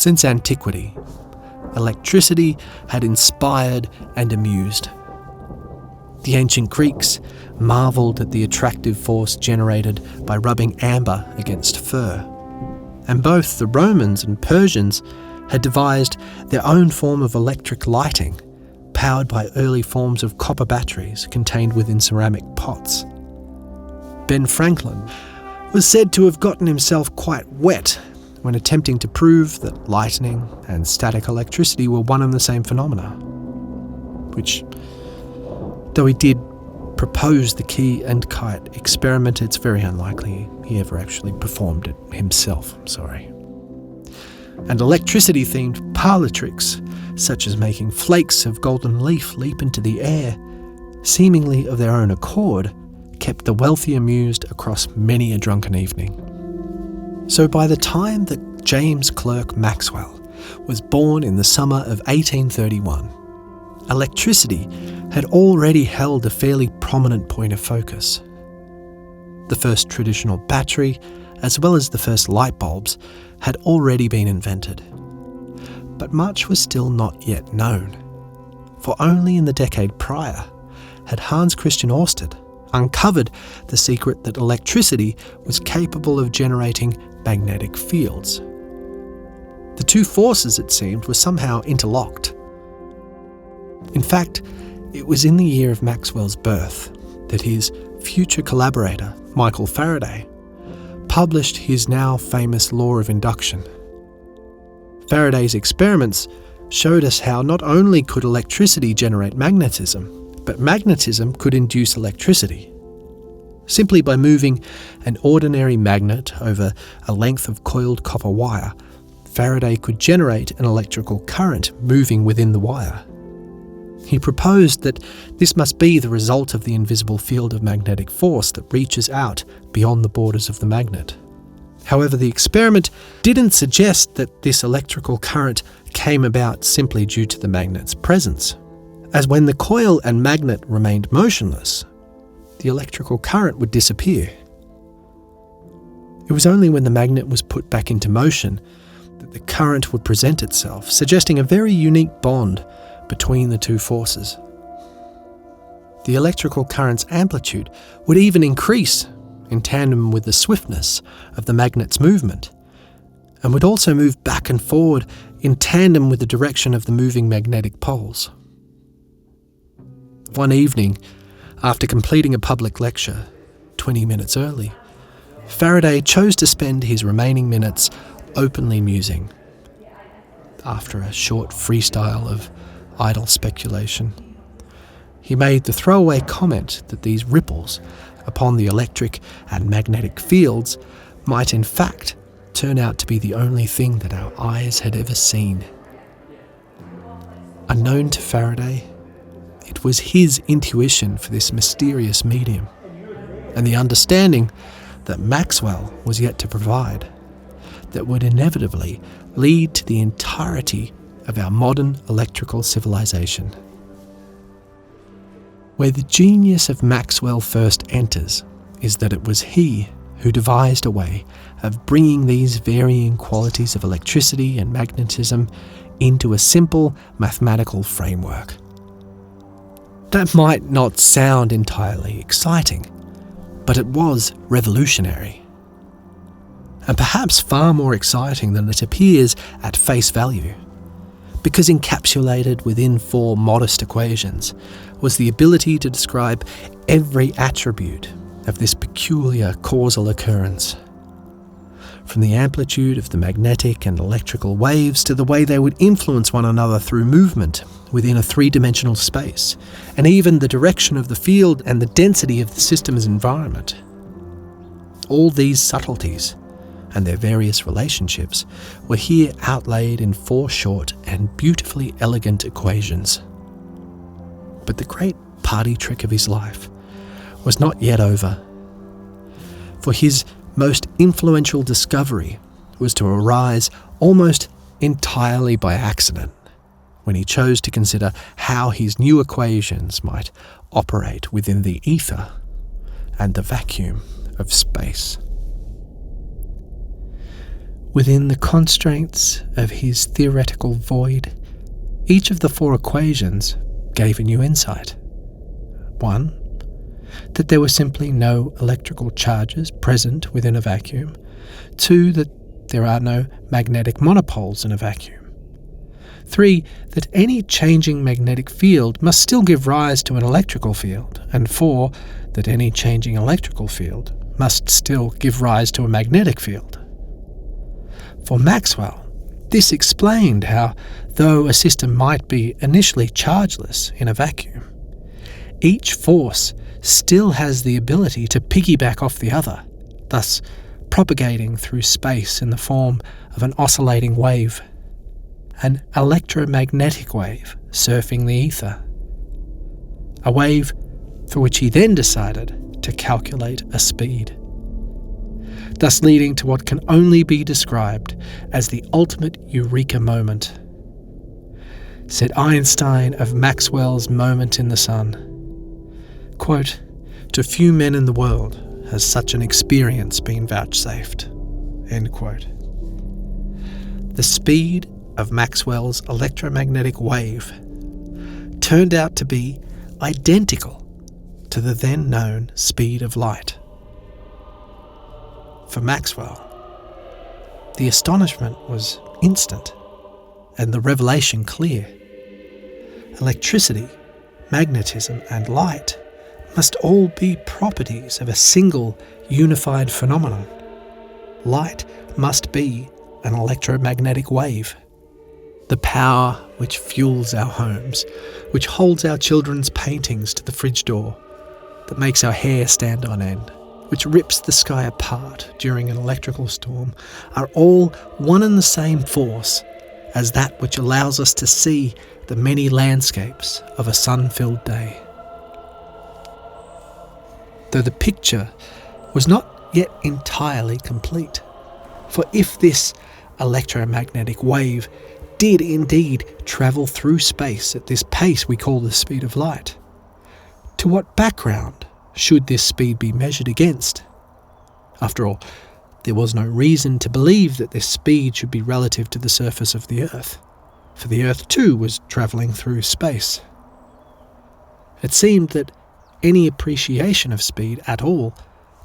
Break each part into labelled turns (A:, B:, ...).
A: Since antiquity, electricity had inspired and amused. The ancient Greeks marvelled at the attractive force generated by rubbing amber against fur, and both the Romans and Persians had devised their own form of electric lighting, powered by early forms of copper batteries contained within ceramic pots. Ben Franklin was said to have gotten himself quite wet when attempting to prove that lightning and static electricity were one and the same phenomena, which, though he did propose the key and kite experiment, it's very unlikely he ever actually performed it himself. And electricity-themed parlour tricks, such as making flakes of golden leaf leap into the air, seemingly of their own accord, kept the wealthy amused across many a drunken evening. So by the time that James Clerk Maxwell was born in the summer of 1831, electricity had already held a fairly prominent point of focus. The first traditional battery, as well as the first light bulbs, had already been invented. But much was still not yet known, for only in the decade prior had Hans Christian Ørsted uncovered the secret that electricity was capable of generating magnetic fields. The two forces, it seemed, were somehow interlocked. In fact, it was in the year of Maxwell's birth that his future collaborator, Michael Faraday, published his now famous law of induction. Faraday's experiments showed us how not only could electricity generate magnetism, but magnetism could induce electricity. Simply by moving an ordinary magnet over a length of coiled copper wire, Faraday could generate an electrical current moving within the wire. He proposed that this must be the result of the invisible field of magnetic force that reaches out beyond the borders of the magnet. However, the experiment didn't suggest that this electrical current came about simply due to the magnet's presence, as when the coil and magnet remained motionless, the electrical current would disappear. It was only when the magnet was put back into motion that the current would present itself, suggesting a very unique bond between the two forces. The electrical current's amplitude would even increase in tandem with the swiftness of the magnet's movement, and would also move back and forward in tandem with the direction of the moving magnetic poles. One evening, after completing a public lecture 20 minutes early, Faraday chose to spend his remaining minutes openly musing. After a short freestyle of idle speculation, he made the throwaway comment that these ripples upon the electric and magnetic fields might in fact turn out to be the only thing that our eyes had ever seen. Unknown to Faraday, it was his intuition for this mysterious medium, and the understanding that Maxwell was yet to provide, that would inevitably lead to the entirety of our modern electrical civilization. Where the genius of Maxwell first enters is that it was he who devised a way of bringing these varying qualities of electricity and magnetism into a simple mathematical framework. That might not sound entirely exciting, but it was revolutionary. And perhaps far more exciting than it appears at face value, because encapsulated within 4 modest equations was the ability to describe every attribute of this peculiar causal occurrence, from the amplitude of the magnetic and electrical waves to the way they would influence one another through movement within a 3-dimensional space, and even the direction of the field and the density of the system's environment. All these subtleties and their various relationships were here outlaid in 4 short and beautifully elegant equations. But the great party trick of his life was not yet over, for his most influential discovery was to arise almost entirely by accident when he chose to consider how his new equations might operate within the ether and the vacuum of space. Within the constraints of his theoretical void, each of the 4 equations gave a new insight. 1. That there were simply no electrical charges present within a vacuum. 2. That there are no magnetic monopoles in a vacuum. 3. That any changing magnetic field must still give rise to an electrical field. And 4. That any changing electrical field must still give rise to a magnetic field. For Maxwell, this explained how, though a system might be initially chargeless in a vacuum, each force still has the ability to piggyback off the other, thus propagating through space in the form of an oscillating wave, an electromagnetic wave surfing the ether, a wave for which he then decided to calculate a speed, thus leading to what can only be described as the ultimate eureka moment. Said Einstein of Maxwell's moment in the sun, quote, "To few men in the world has such an experience been vouchsafed," end quote. The speed of Maxwell's electromagnetic wave turned out to be identical to the then known speed of light. For Maxwell, the astonishment was instant and the revelation clear. Electricity, magnetism, and light must all be properties of a single unified phenomenon. Light must be an electromagnetic wave. The power which fuels our homes, which holds our children's paintings to the fridge door, that makes our hair stand on end, which rips the sky apart during an electrical storm, are all one and the same force as that which allows us to see the many landscapes of a sun-filled day. Though the picture was not yet entirely complete, for if this electromagnetic wave did indeed travel through space at this pace we call the speed of light, to what background should this speed be measured against? After all, there was no reason to believe that this speed should be relative to the surface of the Earth, for the Earth too was travelling through space. It seemed that any appreciation of speed at all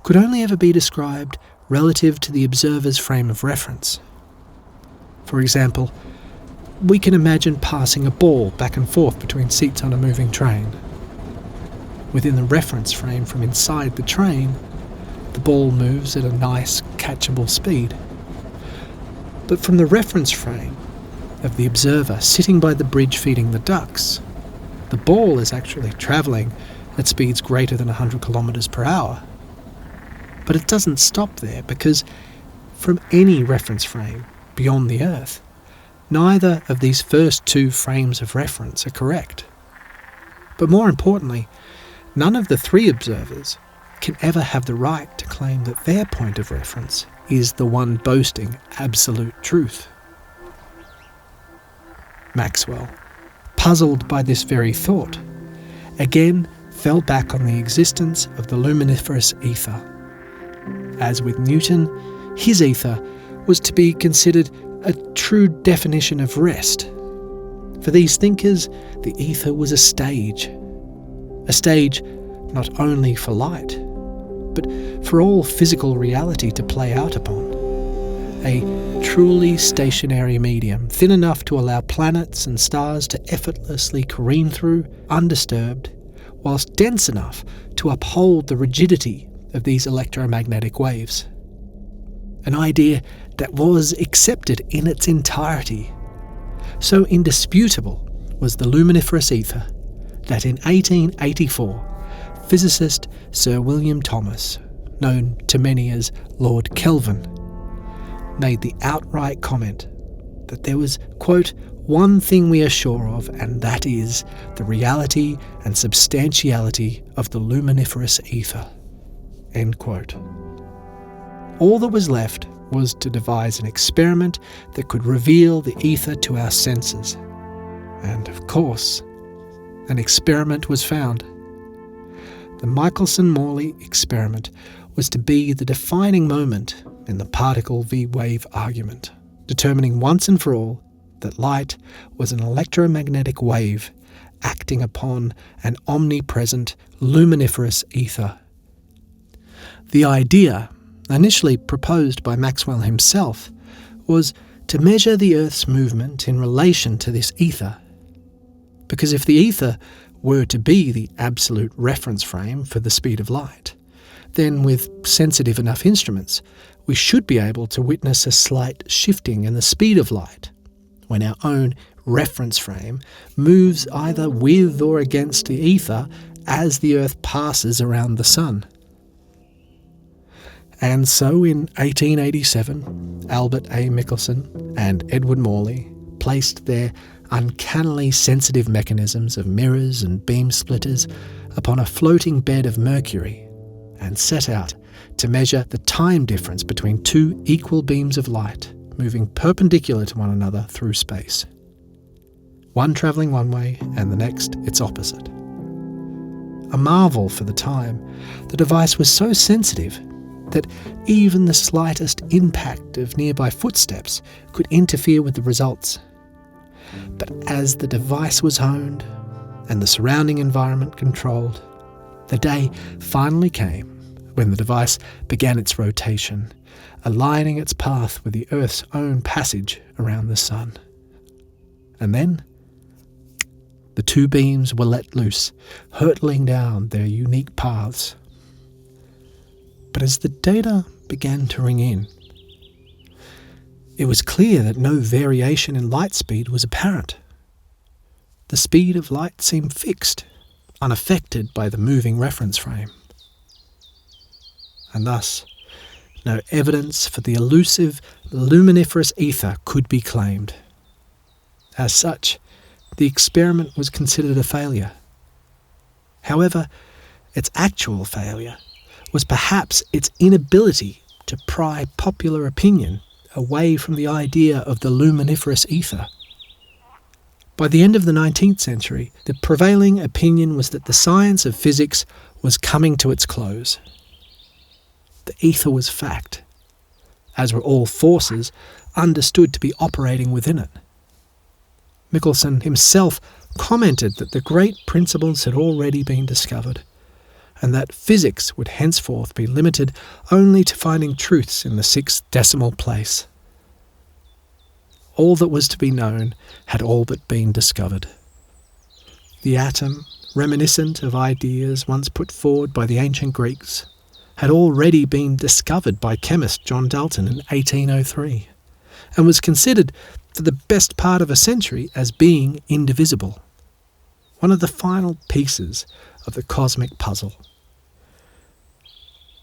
A: could only ever be described relative to the observer's frame of reference. For example, we can imagine passing a ball back and forth between seats on a moving train. Within the reference frame from inside the train, the ball moves at a nice, catchable speed. But from the reference frame of the observer sitting by the bridge feeding the ducks, the ball is actually travelling at speeds greater than 100 kilometres per hour. But it doesn't stop there, because from any reference frame beyond the Earth, neither of these first 2 frames of reference are correct. But more importantly, none of the 3 observers can ever have the right to claim that their point of reference is the one boasting absolute truth. Maxwell, puzzled by this very thought, again fell back on the existence of the luminiferous ether. As with Newton, his ether was to be considered a true definition of rest. For these thinkers, the ether was a stage not only for light, but for all physical reality to play out upon. A truly stationary medium, thin enough to allow planets and stars to effortlessly careen through undisturbed, whilst dense enough to uphold the rigidity of these electromagnetic waves. An idea that was accepted in its entirety. So indisputable was the luminiferous ether that in 1884, physicist Sir William Thomas, known to many as Lord Kelvin, made the outright comment that there was, quote, "one thing we are sure of, and that is the reality and substantiality of the luminiferous ether," end quote. All that was left was to devise an experiment that could reveal the ether to our senses. And of course, an experiment was found. The Michelson-Morley experiment was to be the defining moment in the particle v-wave argument, determining once and for all that light was an electromagnetic wave acting upon an omnipresent luminiferous ether. The idea, initially proposed by Maxwell himself, was to measure the Earth's movement in relation to this ether. Because if the ether were to be the absolute reference frame for the speed of light, then with sensitive enough instruments, we should be able to witness a slight shifting in the speed of light when our own reference frame moves either with or against the ether as the Earth passes around the Sun. And so in 1887, Albert A. Michelson and Edward Morley placed their uncannily sensitive mechanisms of mirrors and beam splitters upon a floating bed of mercury and set out to measure the time difference between two equal beams of light moving perpendicular to one another through space. One travelling one way and the next its opposite. A marvel for the time, the device was so sensitive that even the slightest impact of nearby footsteps could interfere with the results. But as the device was honed and the surrounding environment controlled, the day finally came when the device began its rotation, aligning its path with the Earth's own passage around the Sun. And then the two beams were let loose, hurtling down their unique paths. But as the data began to ring in, it was clear that no variation in light speed was apparent. The speed of light seemed fixed, unaffected by the moving reference frame. And thus, no evidence for the elusive luminiferous ether could be claimed. As such, the experiment was considered a failure. However, its actual failure was perhaps its inability to pry popular opinion away from the idea of the luminiferous ether. By the end of the 19th century, the prevailing opinion was that the science of physics was coming to its close. The ether was fact, as were all forces understood to be operating within it. Michelson himself commented that the great principles had already been discovered, and that physics would henceforth be limited only to finding truths in the sixth decimal place. All that was to be known had all but been discovered. The atom, reminiscent of ideas once put forward by the ancient Greeks, had already been discovered by chemist John Dalton in 1803, and was considered for the best part of a century as being indivisible, one of the final pieces of the cosmic puzzle.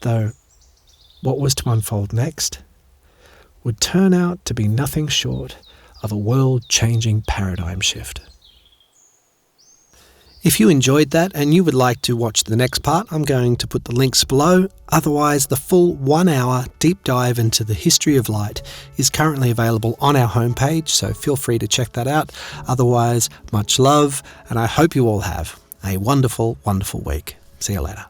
A: Though what was to unfold next would turn out to be nothing short of a world-changing paradigm shift. If you enjoyed that and you would like to watch the next part, I'm going to put the links below. Otherwise, the full 1 hour deep dive into the history of light is currently available on our homepage, so feel free to check that out. Otherwise, much love, and I hope you all have a wonderful, wonderful week. See you later.